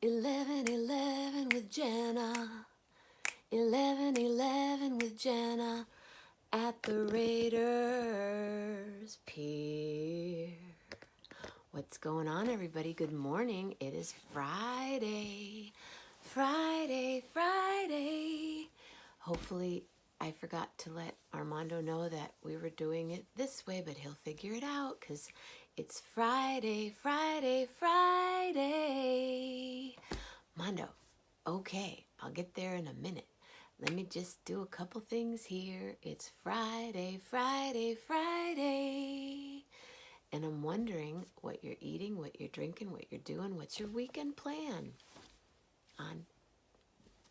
11:11 with Jenna. 11:11 with Jenna at the Raiders Pier. What's going on, everybody? Good morning. It is Friday. Friday. Hopefully, I forgot to let Armando know that we were doing it this way, but he'll figure it out because it's Friday. Mondo, okay, I'll get there in a minute. Let me just do a couple things here. It's Friday. And I'm wondering what you're eating, what you're drinking, what you're doing. What's your weekend plan on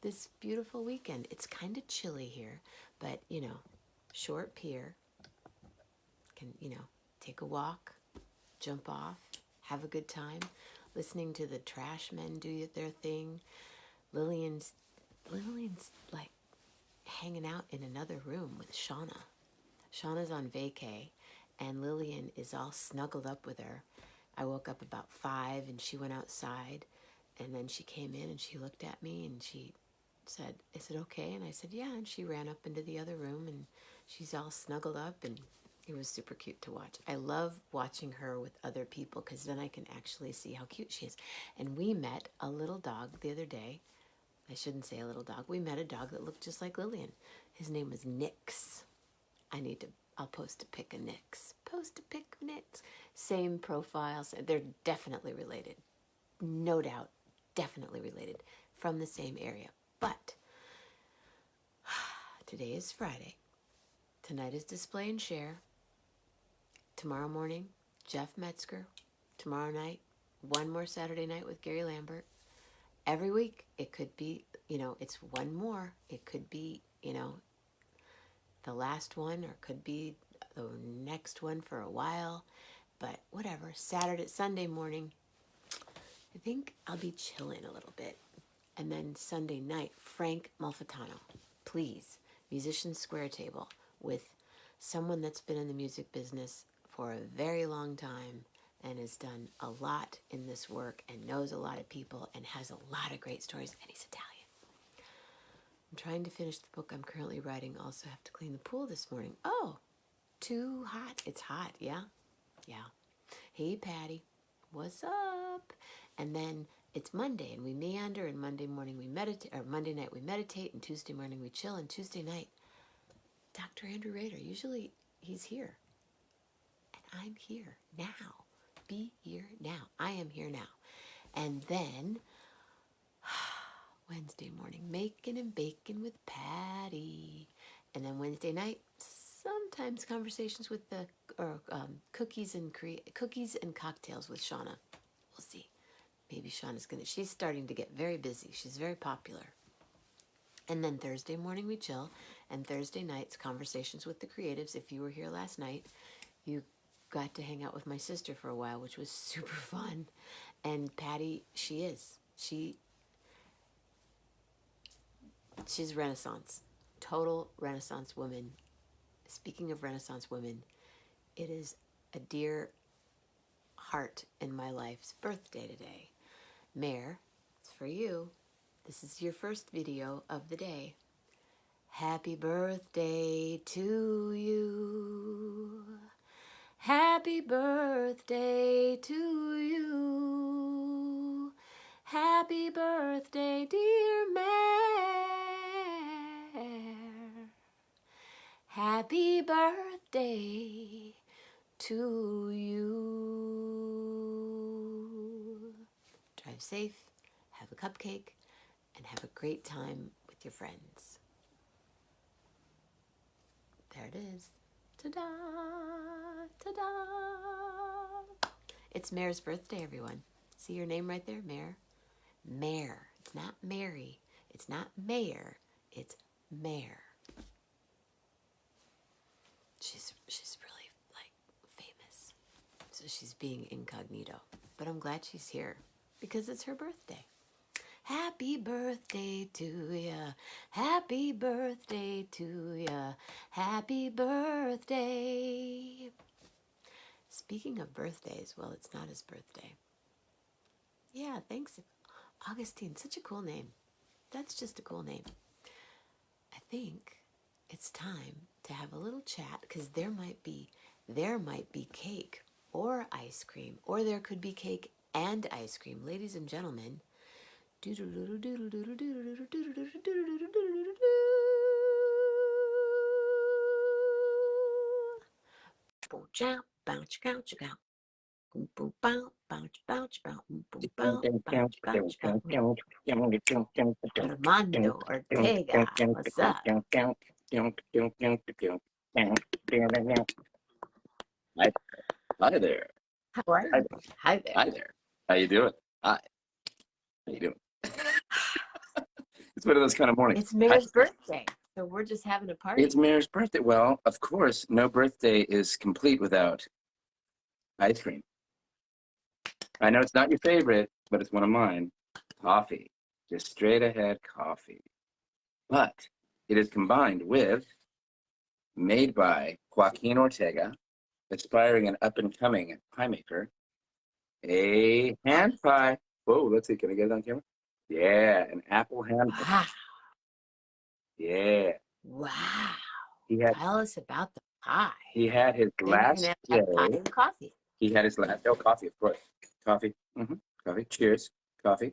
this beautiful weekend? It's kind of chilly here, but, short pier. Can, take a walk, jump off, have a good time, listening to the trash men do their thing. Lillian's like hanging out in another room with Shauna. Shauna's on vacay, and Lillian is all snuggled up with her. I woke up about 5, and she went outside, and then she came in, and she looked at me, and she said, "Is it okay?" And I said, "Yeah," and she ran up into the other room, and she's all snuggled up, and it was super cute to watch. I love watching her with other people, because then I can actually see how cute she is. And we met a little dog the other day. I shouldn't say a little dog. We met a dog that looked just like Lillian. His name was Nix. I'll post a pic of Nix. Same profiles. They're definitely related. No doubt. Definitely related. From the same area. But today is Friday. Tonight is Display and Share. Tomorrow morning, Jeff Metzger. Tomorrow night, one more Saturday night with Gary Lambert. Every week, it could be, it's one more. It could be, the last one, or it could be the next one for a while. But whatever. Sunday morning, I think I'll be chilling a little bit. And then Sunday night, Frank Malfitano, please, Musician Square Table, with someone that's been in the music business for a very long time and has done a lot in this work and knows a lot of people and has a lot of great stories, and he's Italian. I'm trying to finish the book I'm currently writing. Also have to clean the pool this morning. Oh, too hot. It's hot, yeah? Yeah. Hey, Patty, what's up? And then it's Monday, and we meander, and Monday morning we meditate, or Monday night we meditate, and Tuesday morning we chill, and Tuesday night, Dr. Andrew Rader, usually he's here, and I'm here now. Be here now. I am here now. And then Wednesday morning, making and baking with Patty. And then Wednesday night, sometimes conversations with cookies and cocktails with Shauna. We'll see. Maybe she's starting to get very busy. She's very popular. And then Thursday morning we chill, and Thursday nights conversations with the creatives. If you were here last night, you got to hang out with my sister for a while, which was super fun. And Patty, she's Renaissance, total Renaissance woman. Speaking of Renaissance women, it is a dear heart in my life's birthday today. Mare, it's for you. This is your first video of the day. Happy birthday to you. Happy birthday to you. Happy birthday, dear Mare. Happy birthday to you. Drive safe, have a cupcake, and have a great time with your friends. There it is. Ta-da! Ta-da! It's Mare's birthday, everyone. See your name right there, Mare? Mare. It's not Mary. It's not Mayor. It's Mare. She's really, famous. So she's being incognito. But I'm glad she's here because it's her birthday. Happy birthday to ya. Happy birthday to ya. Happy birthday. Speaking of birthdays, well, it's not his birthday. Yeah, thanks. Augustine, such a cool name. That's just a cool name. I think it's time to have a little chat because there might be cake or ice cream, or there could be cake and ice cream. Ladies and gentlemen, Armando Ortega, what's up? Hi there. How are you? Hi there. Hi there. How you doing? Hi. How you doing? It's one of those kind of mornings. It's Mayor's birthday, so we're just having a party. It's Mayor's birthday. Well, of course, no birthday is complete without ice cream. I know it's not your favorite, but it's one of mine. Coffee. Just straight ahead coffee. But it is combined with, made by Joaquin Ortega, aspiring and up and coming pie maker, a hand pie. Whoa, let's see. Can I get it on camera? Yeah, an apple hand pie. Wow. Yeah. Wow. Tell us about the pie. He had his last day. Have pie and coffee. He had his last. Oh, coffee, of course. Coffee. Coffee. Cheers. Coffee.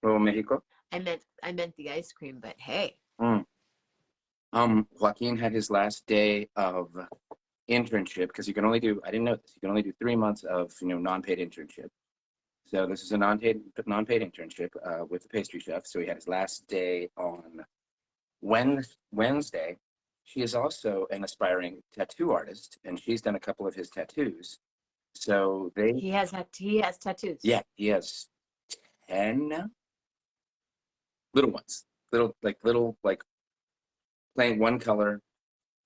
Oh, Mexico. I meant the ice cream, but hey. Joaquin had his last day of internship because you can only do. I didn't know this. You can only do 3 months of non-paid internship. So this is a non-paid internship with the pastry chef. So he had his last day on Wednesday. She is also an aspiring tattoo artist, and she's done a couple of his tattoos. So he has tattoos. Yeah, he has 10 now. Little ones, little plain one color,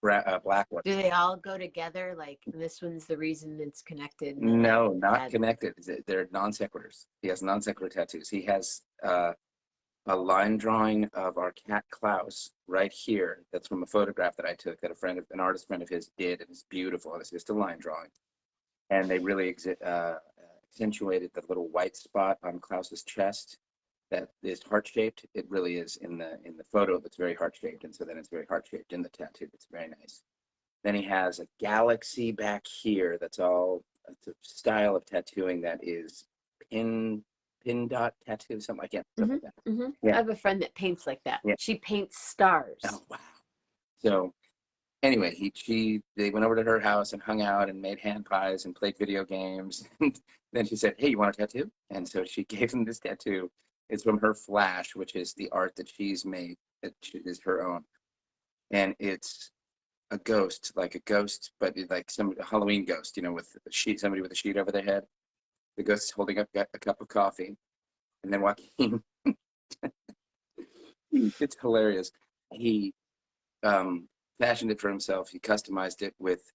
black ones. Do they all go together? Like this one's the reason it's connected? No, not connected. They're non sequiturs. He has non sequitur tattoos. He has a line drawing of our cat Klaus right here. That's from a photograph that I took that an artist friend of his did, and it's beautiful. It's just a line drawing, and they really accentuated the little white spot on Klaus's chest that is heart shaped. It really is in the photo. That's very heart shaped, and so then it's very heart shaped in the tattoo. It's very nice. Then he has a galaxy back here. That's all. It's a style of tattooing that is pin dot tattoo, something like that. Yeah. I have a friend that paints like that. Yeah. She paints stars. Oh wow! So anyway, they went over to her house and hung out and made hand pies and played video games. And then she said, "Hey, you want a tattoo?" And so she gave him this tattoo. It's from her Flash, which is the art that she's made, that is her own, and it's a ghost, but like a Halloween ghost, with somebody with a sheet over their head. The ghost is holding up a cup of coffee, and then Joaquin, it's hilarious. He fashioned it for himself. He customized it with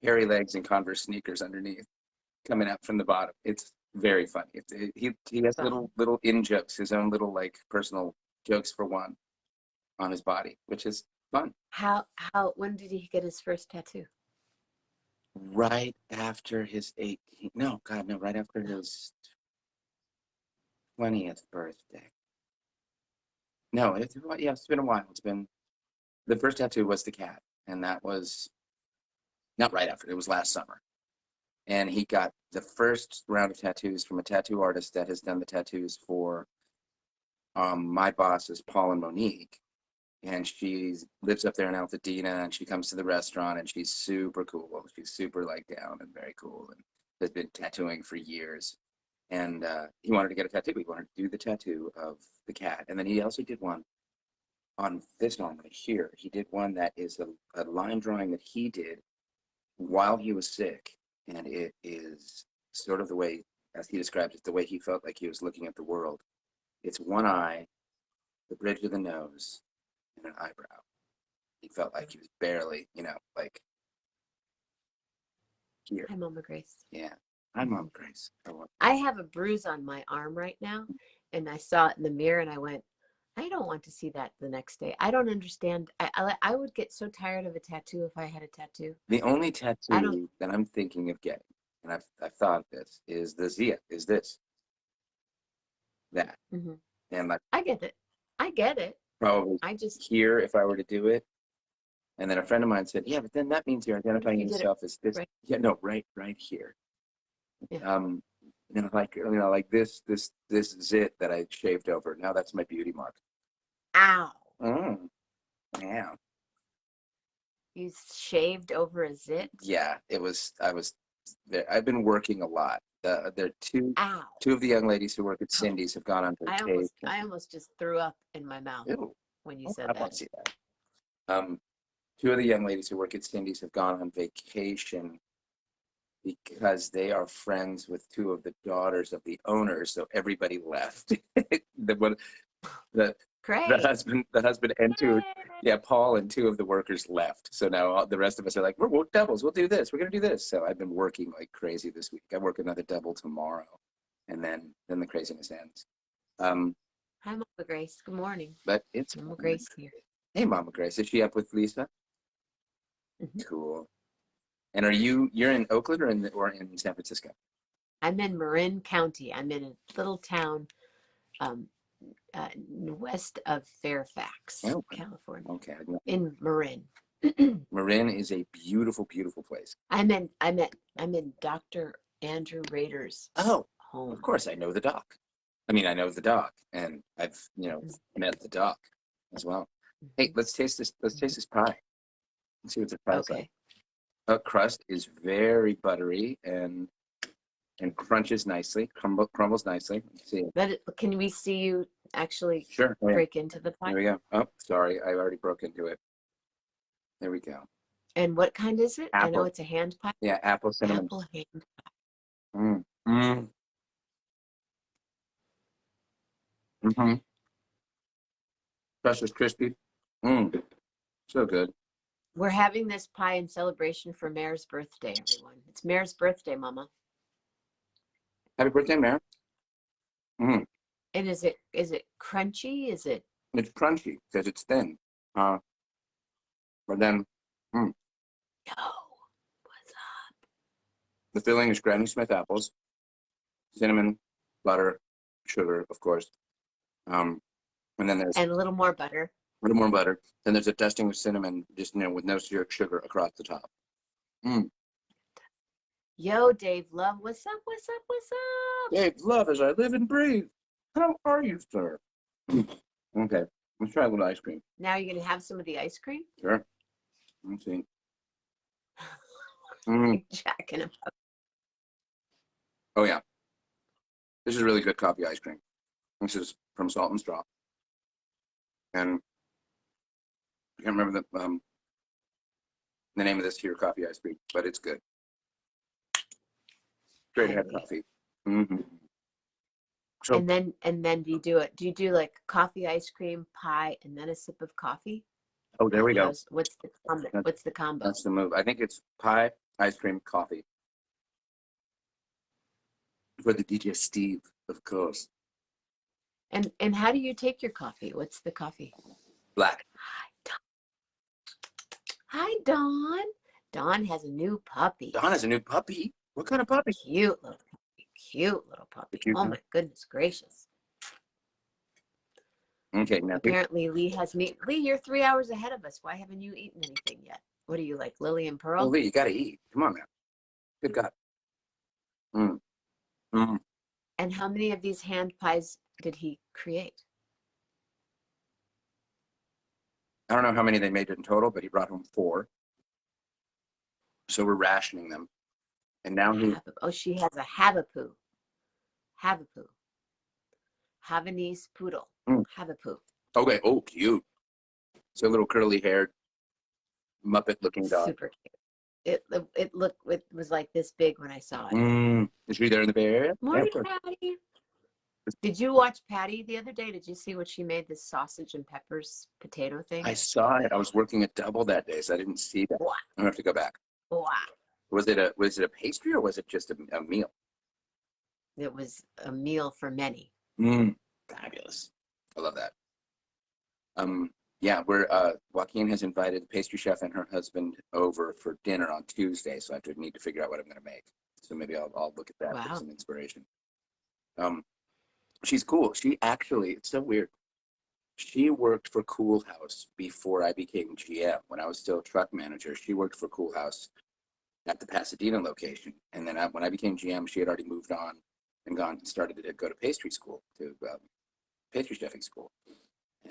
hairy legs and Converse sneakers underneath, coming out from the bottom. It's very funny. He has little in jokes, his own little personal jokes for one on his body, which is fun. When did he get his first tattoo? Right after his 18th. No, God, no, right after his 20th birthday. No, it's been a while. The first tattoo was the cat, and that was not right after. It was last summer. And he got the first round of tattoos from a tattoo artist that has done the tattoos for my bosses, Paul and Monique. And she lives up there in Altadena, and she comes to the restaurant, and she's super cool. She's super down and very cool, and has been tattooing for years. And he wanted to get a tattoo. He wanted to do the tattoo of the cat. And then he also did one on this arm right here. He did one that is a line drawing that he did while he was sick. And it is sort of the way, as he describes it, the way he felt like he was looking at the world. It's one eye, the bridge of the nose, and an eyebrow. He felt like he was barely, here. Hi, Mama Grace. Yeah. Hi, Mama Grace. I have a bruise on my arm right now, and I saw it in the mirror, and I went, I don't want to see that the next day. I don't understand. I would get so tired of a tattoo if I had a tattoo. The only tattoo that I'm thinking of getting, and I've thought of this, is the Zia, is this. that. Mm-hmm. And like I get it. I get it. probably I just here if I were to do it. And then a friend of mine said, yeah, but then that means you're identifying you did it yourself as this. right. Yeah, no, right here. Yeah. Like this zit that I shaved over. Now that's my beauty mark. Ow. Mm, yeah. You shaved over a zit? Yeah, it was. I was there. I've been working a lot. There are Ow. two of the young ladies who work at Oh, Cindy's have gone on vacation. I almost just threw up in my mouth Ew. when you Oh, said I want that. to see that. Two of the young ladies who work at Cindy's have gone on vacation because they are friends with two of the daughters of the owners. So everybody left. the one, the Great. the husband and two, yeah, Paul and two of the workers left. So now the rest of us are like, we're doubles. We'll do this. We're gonna do this. So I've been working like crazy this week. I work another double tomorrow, and then the craziness ends. Hi, Mama Grace. Good morning. But it's Mama fun. Grace here. Hey, Mama Grace, is she up with Lisa? Mhm. Cool. And you're in Oakland or in San Francisco? I'm in Marin County. I'm in a little town west of Fairfax, Oh, California. okay. In Marin. Marin is a beautiful, beautiful place. I'm in Dr. Andrew Rader's Oh, home. of course, I know the doc. I mean, I know the doc, and I've met the doc as well. Hey, let's taste this. Let's taste this pie. Let's see what the pie's like. Crust is very buttery and crunches nicely, crumbles nicely. Let's see. Can we see you actually Sure. Oh, yeah. break into the pie? There we go. Oh, sorry, I already broke into it. There we go. And what kind is it? Apple. I know it's a hand pie. Yeah, apple cinnamon. Apple hand pie. Mm. Mm. Mm-hmm. Crust is crispy. Mm. So good. We're having this pie in celebration for Mare's birthday, everyone. It's Mare's birthday, Mama. Happy birthday, Mare. Mm. And is it crunchy? Is it? It's crunchy because it's thin. But then Yo, what's up? the filling is Granny Smith apples, cinnamon, butter, sugar, of course. And then there's And a little more butter. a little more butter. Then there's a dusting of cinnamon, just with no sugar across the top. Mm. Yo, Dave Love, what's up? What's up? What's up? Dave Love, as I live and breathe. How are you, sir? Okay, let's try a little ice cream. Now you're gonna have some of the ice cream? Sure. Let's see. Mm. Jacking up. Oh yeah, this is really good coffee ice cream. This is from Salt and Straw, and I can't remember the name of this here coffee ice cream, but it's good. Straight ahead coffee. Mm-hmm. So, And then do you do like coffee, ice cream, pie, and then a sip of coffee? oh, there we go. What's the combo? What's the combo? That's the move. I think it's pie, ice cream, coffee. For the DJ Steve, of course. And how do you take your coffee? What's the coffee? Black. Hi, Dawn. Dawn has a new puppy. Dawn has a new puppy. What kind of puppy? Cute little puppy. Cute little puppy. Cute, Oh huh? my goodness gracious. Okay, now Apparently Lee has meat. Lee, you're 3 hours ahead of us. Why haven't you eaten anything yet? What are you, like Lily and Pearl? oh, Lee, you gotta eat. Come on, man. Good God. Mm. Mm. And how many of these hand pies did he create? I don't know how many they made in total, but he brought home 4. So we're rationing them. And now she has a Havapoo. Havapoo. Havanese poodle. Havapoo. Okay. Oh, cute. So a little curly haired Muppet looking dog. Super cute. It was like this big when I saw it. Is she there in the Bay Area? Morning, Patty. Did you watch Patty the other day? Did you see what she made, this sausage and peppers potato thing? I saw it. I was working a double that day, so I didn't see that. Wow. I'm gonna have to go back. Wow. Was it a pastry or was it just a meal? It was a meal for many. Fabulous. I love that. Yeah, Joaquin has invited the pastry chef and her husband over for dinner on Tuesday, so I need to figure out what I'm gonna make. So maybe I'll look at that for some inspiration. She's cool. She actually, it's so weird. She worked for Cool House before I became GM. When I was still truck manager, she worked for Cool House at the Pasadena location. And then when I became GM, she had already moved on and gone and started to go to pastry school, to pastry chefing school.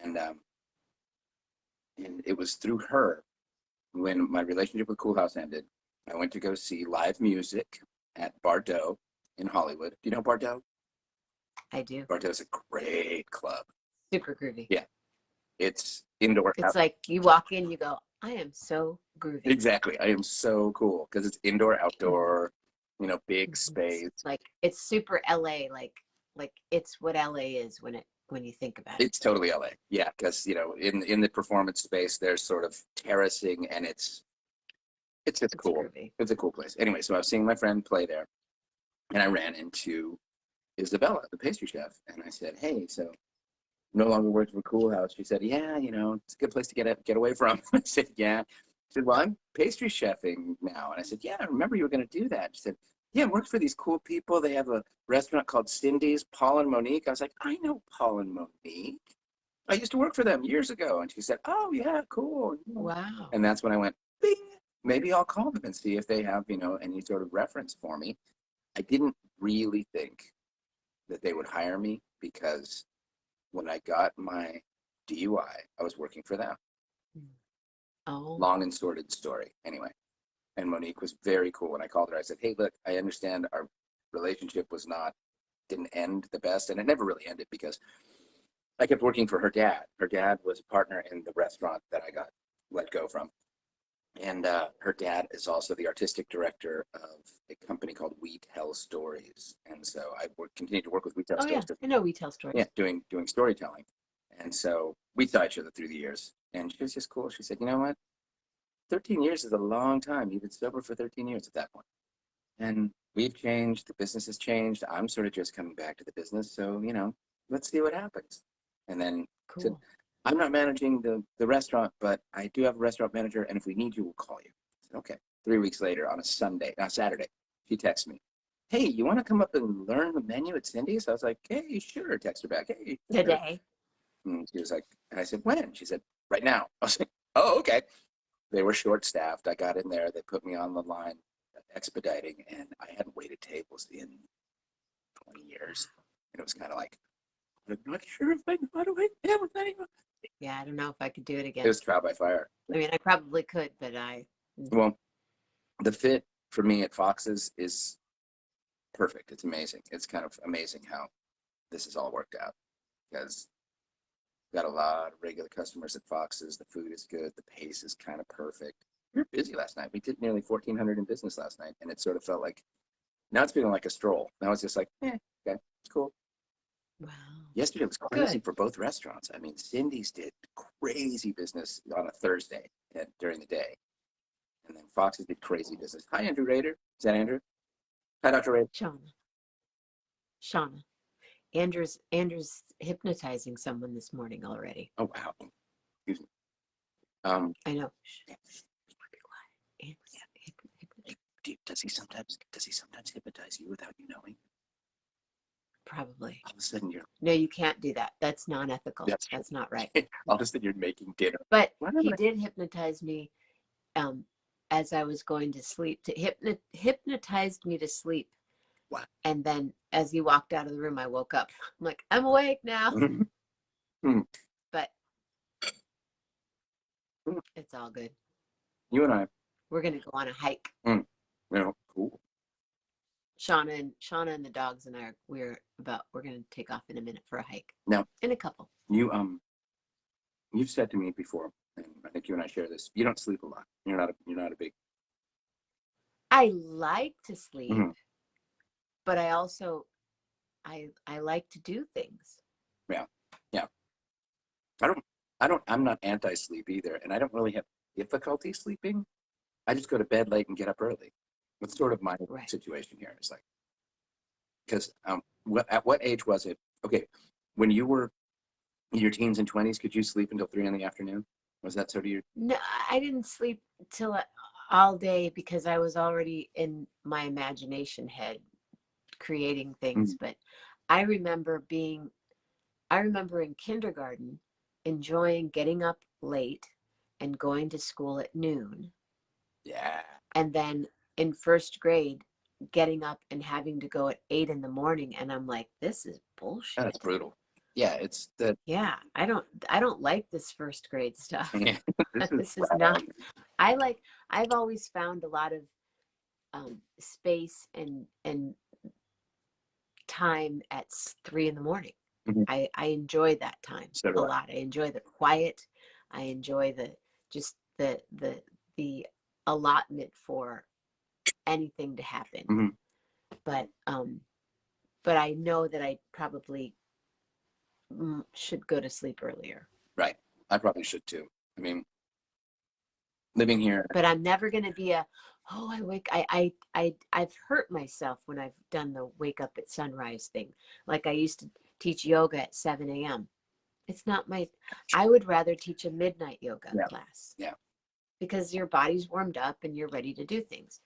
And and it was through her when my relationship with Cool House ended. I went to go see live music at Bardot in Hollywood. Do you know Bardot? I do. Bardot's a great club. Super groovy. Yeah, it's indoor. It's like you walk in, you go, I am so groovy. Exactly. I am so cool because it's indoor, outdoor, big space. Like it's super LA, like it's what LA is when you think about it. It's totally LA. Yeah, because in the performance space, there's sort of terracing, and it's just cool. Groovy. It's a cool place. Anyway, so I was seeing my friend play there, and I ran into Isabella, the pastry chef, and I said, "Hey, so no longer works for Cool House." She said, "Yeah, it's a good place to get away from." I said, "Yeah." She said, "Well, I'm pastry chefing now." And I said, "Yeah, I remember you were going to do that." She said, "Yeah, I work for these cool people. They have a restaurant called Cindy's, Paul and Monique." I was like, "I know Paul and Monique. I used to work for them years ago." And she said, "Oh, yeah, cool." Wow. And that's when I went, bing, maybe I'll call them and see if they have, any sort of reference for me. I didn't really think that they would hire me because when I got my DUI, I was working for them. Oh. Long and sordid story. Anyway, and Monique was very cool. When I called her, I said, "Hey, look, I understand our relationship didn't end the best, and it never really ended because I kept working for her dad. Her dad was a partner in the restaurant that I got let go from. And her dad is also the artistic director of a company called We Tell Stories. And so I continued to work with We Tell Stories. Yeah, I know We Tell Stories. Yeah, doing storytelling. And so we saw each other through the years. And she was just cool. She said, "You know what? 13 years is a long time. You've been sober for 13 years at that point. And we've changed. The business has changed. I'm sort of just coming back to the business. So, let's see what happens." And then said, "I'm not managing the restaurant, but I do have a restaurant manager. And if we need you, we'll call you." I said, "Okay." 3 weeks later on a Saturday, she texts me, "Hey, you want to come up and learn the menu at Cindy's?" I was like, "Hey, sure." Text her back, "Hey, sure." Today. And she was like, and I said, "When?" She said, "Right now." I was like, "Oh, okay." They were short-staffed. I got in there. They put me on the line expediting, and I hadn't waited tables in 20 years. And it was kind of like, I'm not sure if I know how to wait tables anymore. Yeah, I don't know if I could do it again. It was trial by fire. I mean, I probably could, but Well, the fit for me at Fox's is perfect. It's amazing. It's kind of amazing how this has all worked out because got a lot of regular customers at Fox's. The food is good. The pace is kind of perfect. We were busy last night. We did nearly 1,400 in business last night, and it sort of felt like, now it's feeling like a stroll. Now it's just like, okay, it's cool. Wow. Yesterday was crazy for both restaurants. I mean, Cindy's did crazy business on a Thursday during the day. And then Fox's did crazy business. Hi, Andrew Rader. Is that Andrew? Hi, Dr. Rader. Shauna. Andrew's hypnotizing someone this morning already. Oh, wow. Excuse me. I know. Does he sometimes hypnotize you without you knowing? Probably. All of a sudden No, you can't do that. That's non-ethical. That's not right. All of a sudden you're making dinner. But he did hypnotize me as I was going to sleep. Hypnotized me to sleep. Wow. And then as he walked out of the room, I woke up. I'm like, I'm awake now. But it's all good. You and we're going to go on a hike. Cool. Shauna and the dogs and I we're going to take off in a minute for a hike. Now, in a couple. You've said to me before, and I think you and I share this, you don't sleep a lot. You're not a big. I like to sleep, but I also I like to do things. Yeah. I'm not anti-sleep either, and I don't really have difficulty sleeping. I just go to bed late and get up early. That's sort of my situation here. It's like, because at what age was it? Okay, when you were in your teens and 20s, could you sleep until 3 p.m? Was that sort of your? No, I didn't sleep till all day because I was already in my imagination head creating things. But I remember being, I remember in kindergarten enjoying getting up late and going to school at noon. Yeah. And then in first grade, getting up and having to go at 8 in the morning. And I'm like, this is bullshit. That's brutal. Yeah, it's the Yeah, I don't like this first grade stuff. yeah, this is This is not, I like, I've always found a lot of space and time at 3 in the morning. Mhm. I enjoy that time So a do I. lot. I enjoy the quiet. I enjoy the just the allotment for anything to happen. Mhm. But but I know that I probably should go to sleep earlier. Right. I probably should too. I mean, living here. But I'm never going to be a, oh, I wake, I've hurt myself when I've done the wake up at sunrise thing. Like I used to teach yoga at 7 a.m. It's not my, I would rather teach a midnight yoga Yeah. class Yeah. because your body's warmed up and you're ready to do things.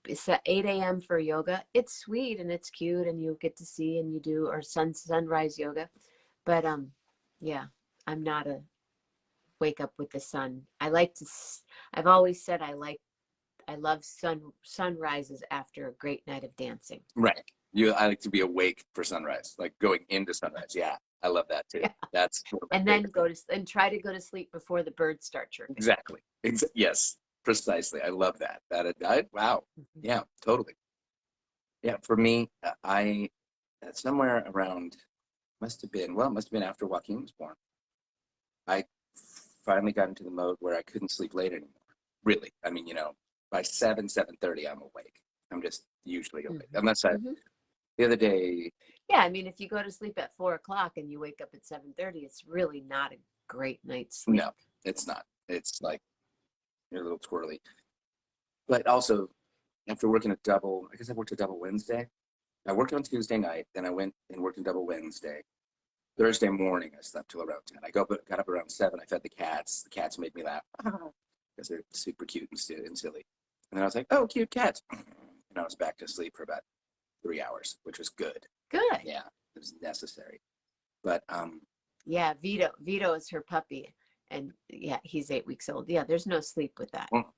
It's at 8 a.m. for yoga. It's sweet and it's cute and you get to see and you do, or sunrise yoga. But yeah, I'm not a wake up with the sun. I like to, I've always said I love sunrises after a great night of dancing. Right. I like to be awake for sunrise, like going into sunrise. Yeah. I love that too. Yeah. That's one of my And then favorite go things. to and try to go to sleep before the birds start chirping. Exactly. Yes. Precisely. I love that. Wow. Mhm. Yeah, totally. Yeah, for me, I somewhere around must have been after Joaquin was born. I finally got into the mode where I couldn't sleep late anymore. Really. I mean, by 7:30, I'm awake. I'm just usually awake. Mm-hmm. Unless Mm-hmm. the other day, Yeah, I mean, if you go to sleep at 4 o'clock and you wake up at 7:30, it's really not a great night's sleep. no, it's not. It's like you're a little twirly. But also, after working I guess I worked a double Wednesday. I worked on Tuesday night, then I went and worked a double Wednesday. Thursday morning, I slept till around 10. Got up around 7. I fed the cats. The cats made me laugh because they're super cute and silly. And then I was like, oh, cute cats. And I was back to sleep for about 3 hours, which was good. Good. Yeah, it was necessary. But Yeah, Vito is her puppy, and yeah, he's 8 weeks old. Yeah, there's no sleep with that. well,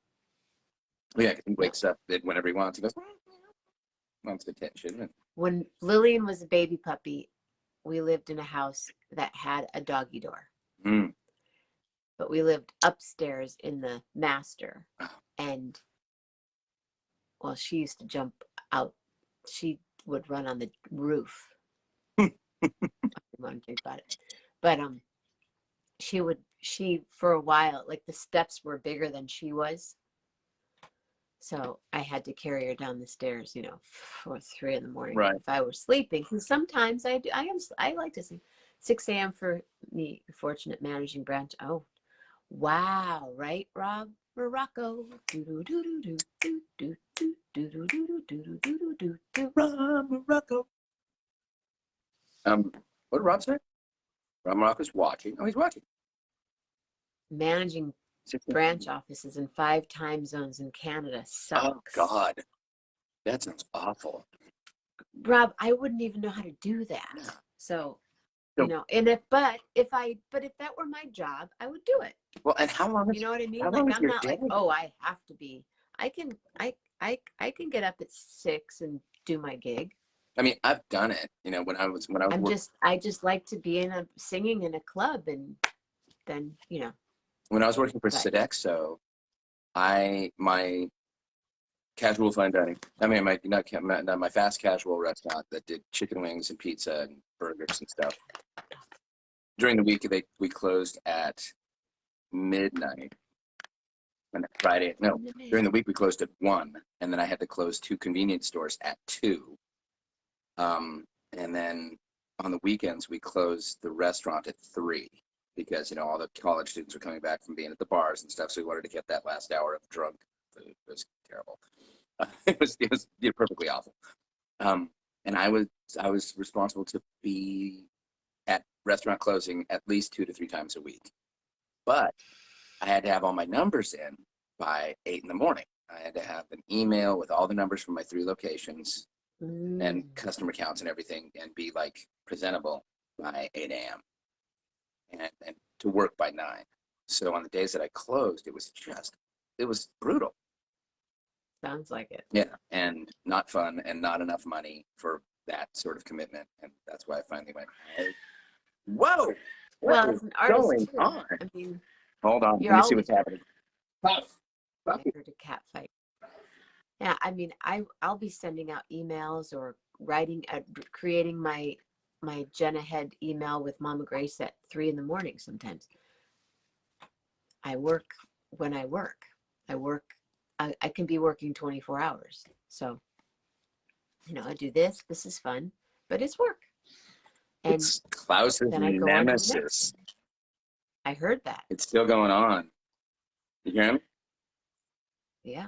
yeah, he No. wakes up whenever he wants. He goes, wants attention. And, When Lillian was a baby puppy, we lived in a house that had a doggy door. mm, But we lived upstairs in the master. oh, And well, she used to jump out. She would run on the roof. I don't want to think about it. But she for a while, like the steps were bigger than she was. So I had to carry her down the stairs, for 3 in the morning right. if I were sleeping. Because sometimes I like to sleep. 6 a.m. for me, fortunate managing branch. Oh, wow, right, Rob? Morocco. Rob Morocco. What did Rob say? Rob Morocco's watching. Oh, he's watching. Managing branch offices in 5 time zones in Canada sucks. Oh, God. That sounds awful. Rob, I wouldn't even know how to do that. Yeah. So, So- and if that were my job, I would do it. Well, and how long is You know what I mean? how Like long is I'm your not day? like, oh, I have to be. I can get up at 6 and do my gig. I mean, I've done it. When I was I just like to be singing in a club, and then when I was working for but Sodexo, my casual fine dining. I mean, my fast casual restaurant that did chicken wings and pizza and burgers and stuff. During the week, we closed at midnight. And Friday, no, during the week we closed at 1, and then I had to close 2 convenience stores at 2. And then on the weekends we closed the restaurant at 3 because all the college students were coming back from being at the bars and stuff, so we wanted to get that last hour of drunk food. It was terrible. It was perfectly awful. And I was responsible to be at restaurant closing at least 2 to 3 times a week, but I had to have all my numbers in by 8 in the morning. I had to have an email with all the numbers from my 3 locations and customer counts and everything, and be like presentable by 8 a.m. And to work by 9. So on the days that I closed, it was brutal. Sounds like it. Yeah, and not fun and not enough money for that sort of commitment. And that's why I finally went, hey, whoa, what Well, is as an artist going too, on? I mean, Hold on, you're let me see always what's happening. Puff. I heard a cat fight. Yeah, I mean, I'll be sending out emails or creating my Jenna Head email with Mama Grace at 3 in the morning sometimes. I work when I work. I work, I can be working 24 hours. So, I do this. This is fun, but it's work. And It's Klaus's then I go on to the next. nemesis. I heard that. It's still going on. You hear him? Yeah,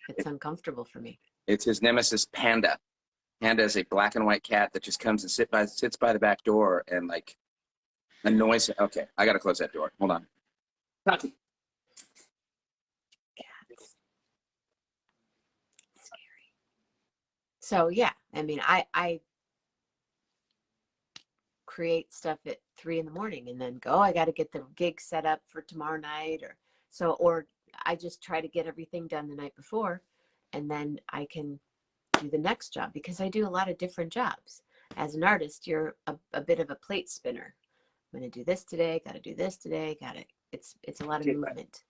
it's uncomfortable for me. It's his nemesis, Panda. Panda is a black and white cat that just comes and sits by the back door and like annoys him. Okay, I gotta close that door. Hold on. Tati. Cats. Scary. So yeah, I mean, I create stuff at 3 in the morning and then go, I got to get the gig set up for tomorrow night or I just try to get everything done the night before and then I can do the next job because I do a lot of different jobs. As an artist, you're a bit of a plate spinner. I'm going to do this today, got to do this today, got it. It's a lot of movement.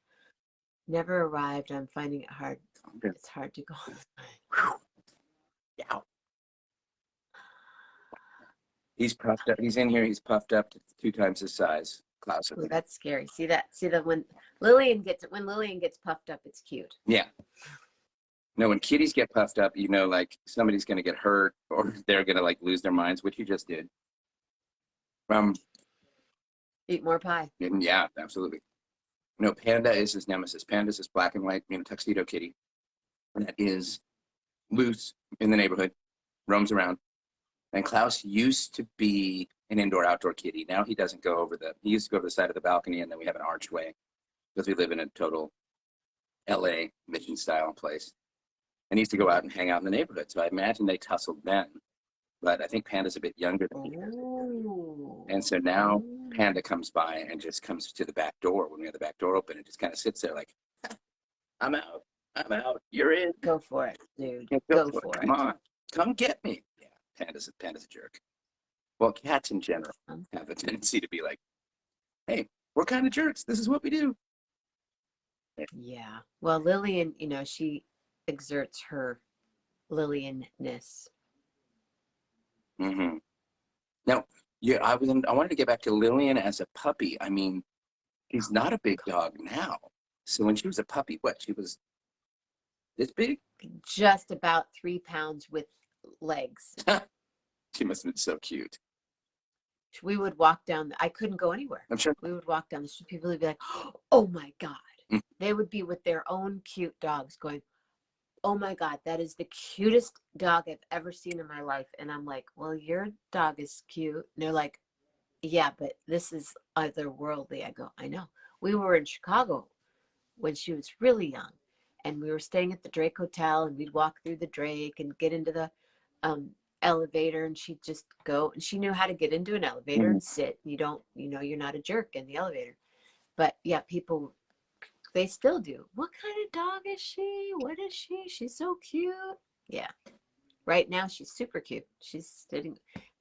Never arrived. I'm finding it hard. It's hard to go. Yeah. He's puffed up. He's in here. He's puffed up to 2 times his size. Klaus. Ooh, that's scary. See that when Lillian gets puffed up, it's cute. Yeah. No, when kitties get puffed up, like somebody's gonna get hurt or they're gonna like lose their minds, which you just did. Eat more pie. Yeah, absolutely. No, Panda is his nemesis. Panda is this black and white, tuxedo kitty that is loose in the neighborhood, roams around. And Klaus used to be an indoor-outdoor kitty. Now he doesn't go he used to go to the side of the balcony, and then we have an archway because we live in a total LA mission-style place. And he used to go out and hang out in the neighborhood. So I imagine they tussled then. But I think Panda's a bit younger than he is. And so now Panda comes by and just comes to the back door when we have the back door open and just kind of sits there like, I'm out. I'm out. You're in. Go for it, dude. Yeah, go for it. Come on. Come get me. Yeah, Panda's a jerk. Well, cats in general have a tendency to be like, hey, we're kind of jerks. This is what we do. Yeah. Well, Lillian, she exerts her Lillian-ness. Mm-hmm. Now, yeah, I wanted to get back to Lillian as a puppy. I mean, she's not a big dog now. So when she was a puppy, she was this big? Just about 3 pounds with legs. She must have been so cute. We would walk down. I couldn't go anywhere. I'm sure. We would walk down the street. People would be like, oh my God. Mm. They would be with their own cute dogs going, oh my God, that is the cutest dog I've ever seen in my life. And I'm like, well, your dog is cute. And they're like, yeah, but this is otherworldly. I go, I know. We were in Chicago when she was really young. And we were staying at the Drake Hotel and we'd walk through the Drake and get into the elevator and she'd just go. And she knew how to get into an elevator and sit. You don't, you're not a jerk in the elevator. But yeah, people, they still do. What kind of dog is she? What is she? She's so cute. Yeah. Right now, she's super cute. She's sitting.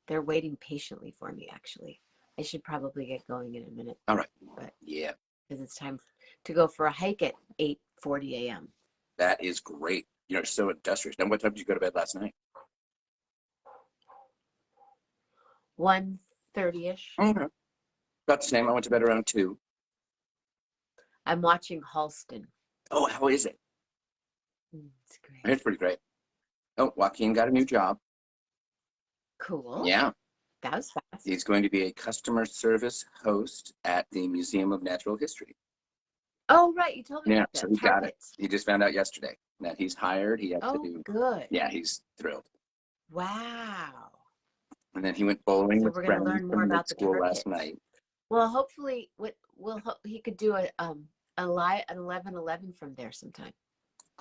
They're waiting patiently for me, actually. I should probably get going in a minute. All right. But yeah. Because it's time to go for a hike at 8:40 a.m. That is great. You're so industrious. Now, what time did you go to bed last night? 1:30-ish. Okay. About the same. I went to bed around 2. I'm watching Halston. Oh, how is it? It's great. It's pretty great. Oh, Joaquin got a new job. Cool. Yeah. That was fast. He's going to be a customer service host at the Museum of Natural History. Oh, right. You told me about that. So he got it. He just found out yesterday that he's hired. He has to do. Good. Yeah, he's thrilled. Wow. And then he went bowling with we're going to friends learn more from about the school targets last night. Well, hopefully, he could do an 11:11 from there sometime.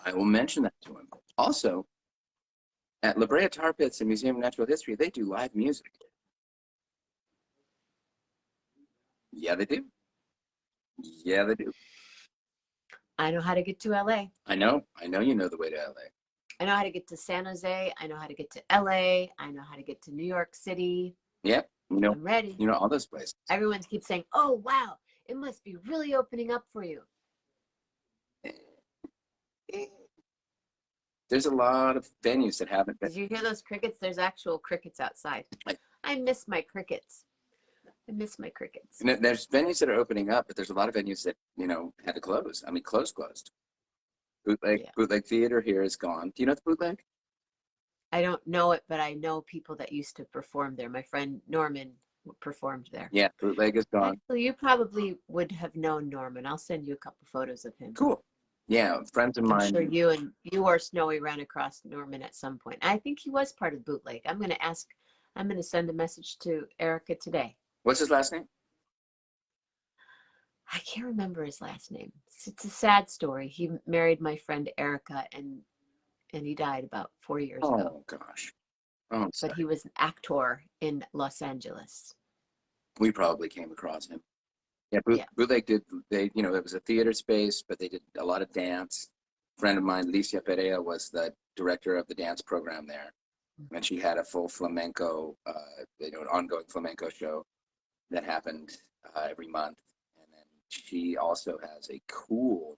I will mention that to him. Also, At La Brea Tar Pits and Museum of Natural History, they do live music. Yeah, they do. Yeah, they do. I know how to get to LA. I know you know the way to LA. I know how to get to San Jose. I know how to get to LA. I know how to get to New York City. Yep, I'm ready. You know all those places. Everyone keeps saying, oh, wow, it must be really opening up for you. There's a lot of venues that haven't been. Did you hear those crickets? There's actual crickets outside. I miss my crickets. I miss my crickets. There's venues that are opening up, but there's a lot of venues that, had to close. I mean, closed. Bootleg Theater here is gone. Do you know the Bootleg? I don't know it, but I know people that used to perform there. My friend Norman performed there. Yeah, Bootleg is gone. Actually, you probably would have known Norman. I'll send you a couple photos of him. Cool. Yeah, friends of mine. I'm sure you or Snowy ran across Norman at some point. I think he was part of Bootleg. I'm going to send a message to Erica today. What's his last name? I can't remember his last name. It's a sad story. He married my friend Erica, and he died about 4 years ago. Oh gosh. Oh, I'm sorry. But he was an actor in Los Angeles. We probably came across him. Yeah, Bootleg it was a theater space, but they did a lot of dance. A friend of mine, Alicia Perea, was the director of the dance program there. And she had a full flamenco, an ongoing flamenco show that happened every month. And then she also has a cool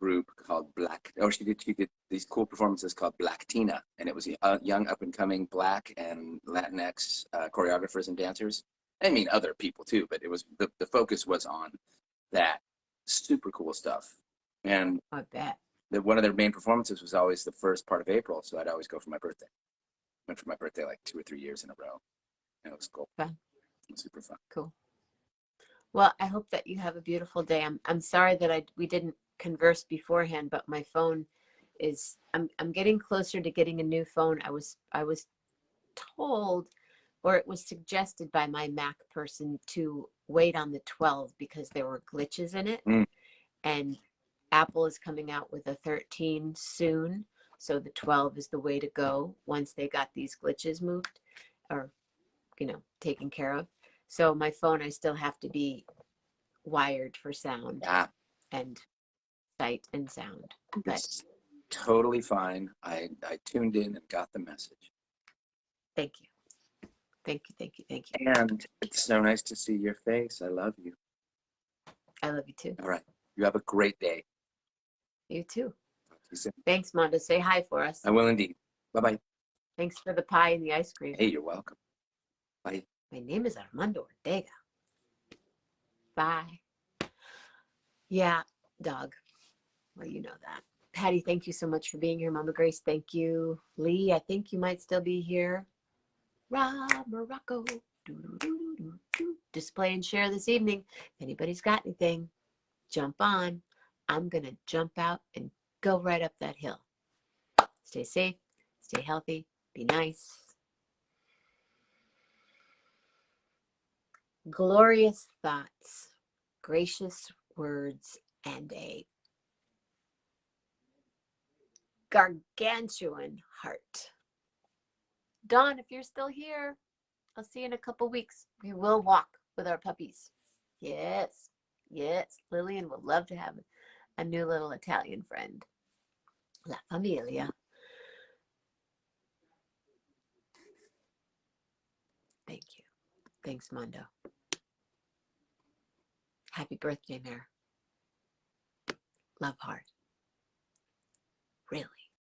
group called she did these cool performances called Black Tina, and it was young up and coming Black and Latinx choreographers and dancers. I mean, other people too, but it was the focus was on that super cool stuff. And I bet one of their main performances was always the first part of April, so I'd always go for my birthday. Went for my birthday like 2 or 3 years in a row, and it was cool. Fun. It was super fun. Cool. Well, I hope that you have a beautiful day. I'm sorry that we didn't converse beforehand, but my phone is I'm getting closer to getting a new phone. I was told, or it was suggested by my Mac person, to wait on the 12 because there were glitches in it. And Apple is coming out with a 13 soon. So the 12 is the way to go once they got these glitches moved or, taken care of. So my phone, I still have to be wired for sound and sight and sound. That's totally fine. I tuned in and got the message. Thank you. Thank you, thank you, thank you. And it's so nice to see your face. I love you. I love you too. All right. You have a great day. You too. Talk to you soon. Thanks, Mondo. Say hi for us. I will indeed. Bye-bye. Thanks for the pie and the ice cream. Hey, you're welcome. Bye. My name is Armando Ortega. Bye. Yeah, dog. Well, you know that. Patty, thank you so much for being here. Mama Grace, thank you. Lee, I think you might still be here. Rob Morocco. Display and share this evening. If anybody's got anything, jump on. I'm going to jump out and go right up that hill. Stay safe. Stay healthy. Be nice. Glorious thoughts, gracious words, and a gargantuan heart. Dawn, if you're still here, I'll see you in a couple weeks. We will walk with our puppies. Yes, yes. Lillian would love to have a new little Italian friend. La familia. Thank you. Thanks, Mondo. Happy birthday, Mare. Love heart.